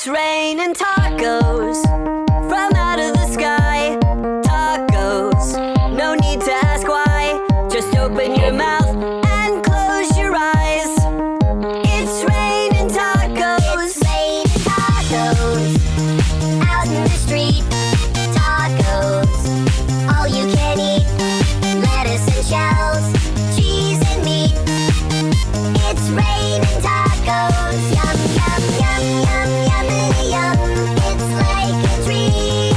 It's raining tacos from out of the sky. Tacos, no need to ask why. Just open your mouth and close your eyes. It's raining tacos. It's raining tacos out in the street. Tacos, all you can eat. Lettuce and shells, cheese and meat. It's raining tacos. Yum, yum, yum, yum, yummity yum. It's like a dream.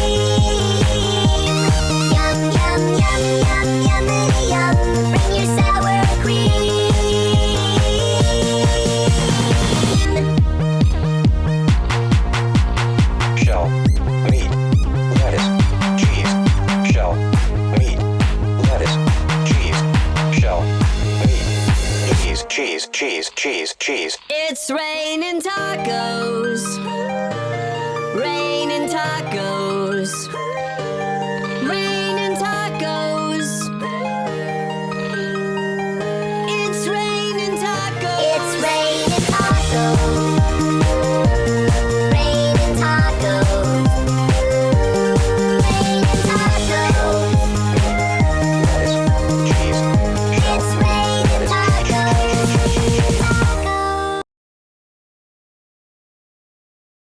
Yum, yum, yum, yum, yummity yum. Bring your sour cream. Shell, meat, lettuce, cheese. Shell, meat, lettuce, cheese. Shell, meat, cheese, cheese, cheese, cheese. It's raining tacos. Raining tacos.